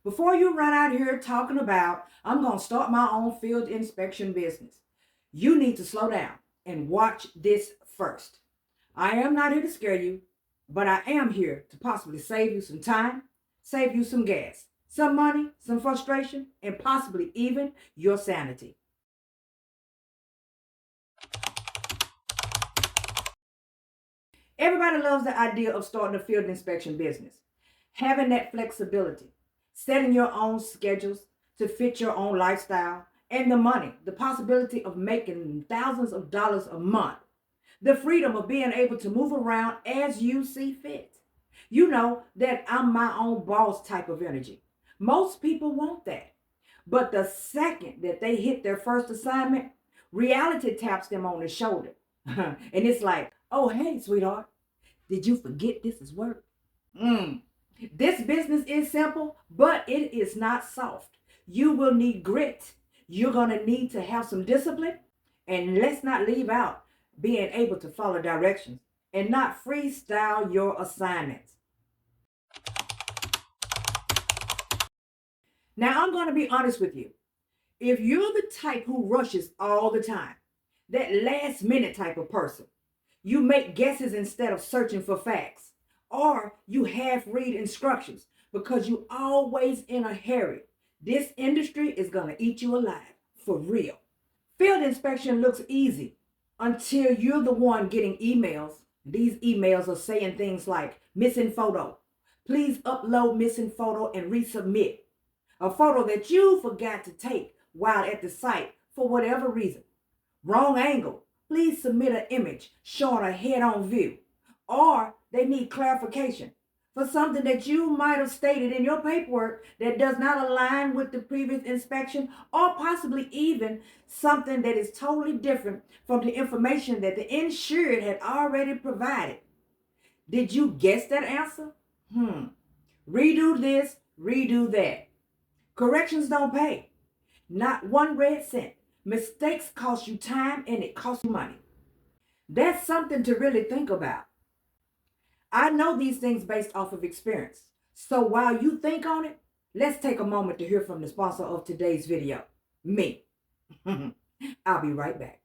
Before you run out here talking about, I'm going to start my own field inspection business, you need to slow down and watch this first. I am not here to scare you, but I am here to possibly save you some time, save you some gas, some money, some frustration, and possibly even your sanity. Everybody loves the idea of starting a field inspection business, having that flexibility, setting your own schedules to fit your own lifestyle, and the money, the possibility of making thousands of dollars a month, the freedom of being able to move around as you see fit. You know that I'm my own boss type of energy. Most people want that. But the second that they hit their first assignment, reality taps them on the shoulder. And it's like, oh, hey, sweetheart, did you forget this is work? This business is simple, but it is not soft. You will need grit. You're going to need to have some discipline. And let's not leave out being able to follow directions and not freestyle your assignments. Now, I'm going to be honest with you. If you're the type who rushes all the time, that last minute type of person, you make guesses instead of searching for facts, or you half read instructions because you always in a hurry, this industry is going to eat you alive, for real. Field inspection looks easy until you're the one getting emails. These emails are saying things like missing photo. Please upload missing photo and resubmit. A photo that you forgot to take while at the site for whatever reason. Wrong angle. Please submit an image showing a head-on view. Or they need clarification for something that you might have stated in your paperwork that does not align with the previous inspection, or possibly even something that is totally different from the information that the insured had already provided. Did you guess that answer? Redo this, redo that. Corrections don't pay. Not one red cent. Mistakes cost you time and it costs you money. That's something to really think about. I know these things based off of experience. So while you think on it, let's take a moment to hear from the sponsor of today's video, me. I'll be right back.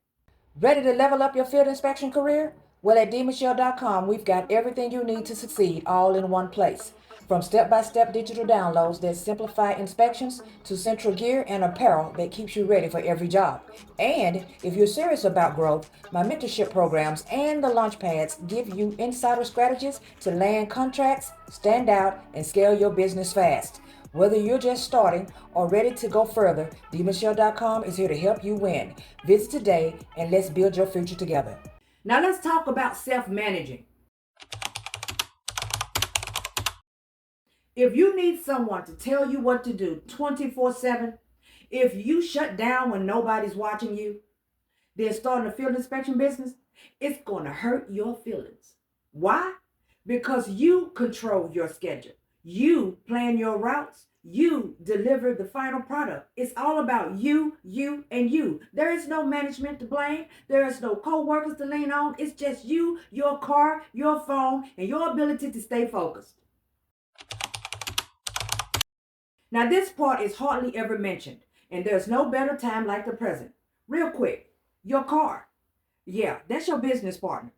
Ready to level up your field inspection career? Well, at dmichelle.com, we've got everything you need to succeed all in one place. From step-by-step digital downloads that simplify inspections to central gear and apparel that keeps you ready for every job. And if you're serious about growth, my mentorship programs and the launch pads give you insider strategies to land contracts, stand out, and scale your business fast. Whether you're just starting or ready to go further, dmichelle.com is here to help you win. Visit today and let's build your future together. Now let's talk about self-managing. If you need someone to tell you what to do 24/7, if you shut down when nobody's watching you, then starting a field inspection business, it's going to hurt your feelings. Why? Because you control your schedule. You plan your routes. You deliver the final product. It's all about you, and you. There is no management to blame. There is no co-workers to lean on. It's just you, your car, your phone, and your ability to stay focused. Now, this part is hardly ever mentioned, and there's no better time like the present. Real quick, your car. Yeah, that's your business partner.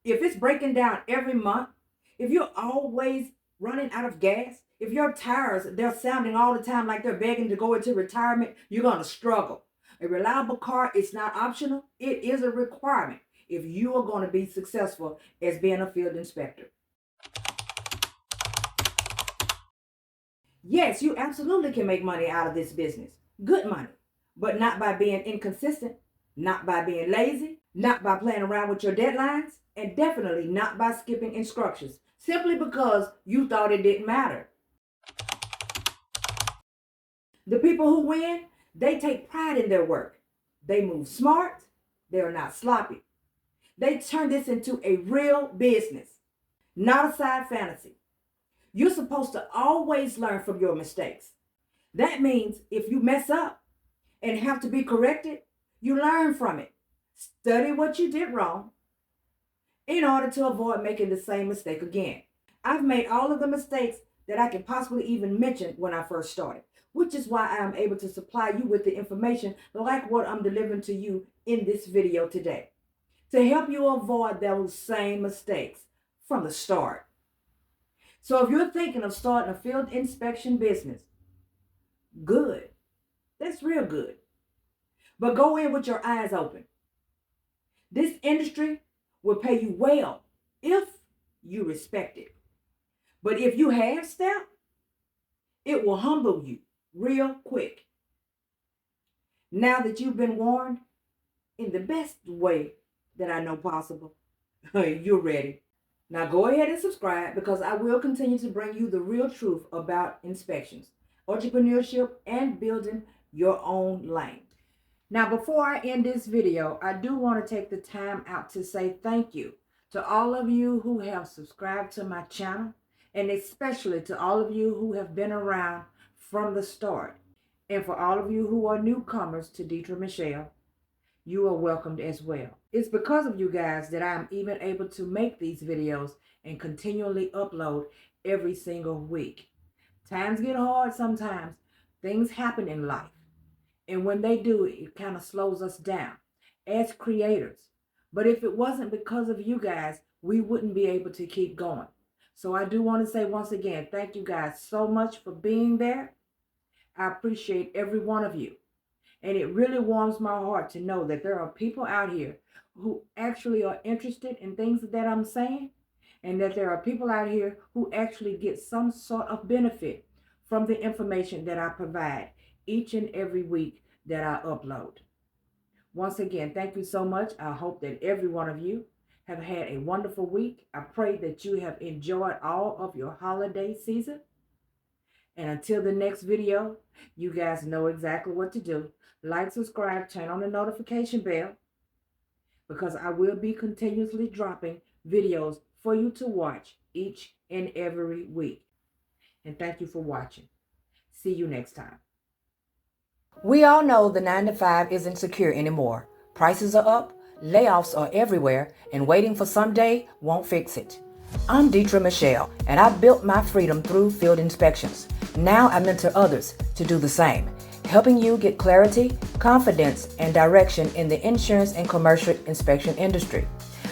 If it's breaking down every month, if you're always running out of gas, if your tires, they're sounding all the time like they're begging to go into retirement, you're going to struggle. A reliable car is not optional. It is a requirement if you are going to be successful as being a field inspector. Yes, you absolutely can make money out of this business. Good money. But not by being inconsistent, not by being lazy, not by playing around with your deadlines, and definitely not by skipping instructions, simply because you thought it didn't matter. The people who win, they take pride in their work. They move smart. They are not sloppy. They turn this into a real business, not a side fantasy. You're supposed to always learn from your mistakes. That means if you mess up and have to be corrected, you learn from it. Study what you did wrong in order to avoid making the same mistake again. I've made all of the mistakes that I can possibly even mention when I first started, which is why I am able to supply you with the information like what I'm delivering to you in this video today, to help you avoid those same mistakes from the start. So if you're thinking of starting a field inspection business, good. That's real good. But go in with your eyes open. This industry will pay you well if you respect it. But if you half step, it will humble you real quick. Now that you've been warned in the best way that I know possible, you're ready. Now go ahead and subscribe, because I will continue to bring you the real truth about inspections, entrepreneurship, and building your own lane. Now, before I end this video, I do want to take the time out to say thank you to all of you who have subscribed to my channel, and especially to all of you who have been around from the start. And for all of you who are newcomers to Deidre Michelle, you are welcomed as well. It's because of you guys that I'm even able to make these videos and continually upload every single week. Times get hard sometimes. Things happen in life. And when they do, it kind of slows us down as creators. But if it wasn't because of you guys, we wouldn't be able to keep going. So I do want to say once again, thank you guys so much for being there. I appreciate every one of you. And it really warms my heart to know that there are people out here who actually are interested in things that I'm saying, and that there are people out here who actually get some sort of benefit from the information that I provide each and every week that I upload. Once again, thank you so much. I hope that every one of you have had a wonderful week. I pray that you have enjoyed all of your holiday season. And until the next video, you guys know exactly what to do. Like, subscribe, turn on the notification bell, because I will be continuously dropping videos for you to watch each and every week. And thank you for watching. See you next time. We all know the 9-to-5 isn't secure anymore. Prices are up, layoffs are everywhere, and waiting for someday won't fix it. I'm Deidre Michelle, and I built my freedom through field inspections. Now I mentor others to do the same, helping you get clarity, confidence, and direction in the insurance and commercial inspection industry.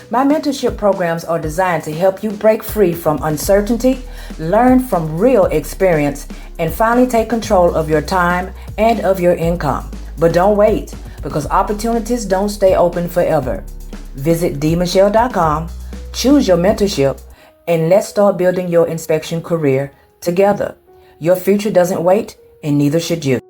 My mentorship programs are designed to help you break free from uncertainty, learn from real experience, and finally take control of your time and of your income. But don't wait, because opportunities don't stay open forever. Visit dmichelle.com, choose your mentorship, and let's start building your inspection career together. Your future doesn't wait, and neither should you.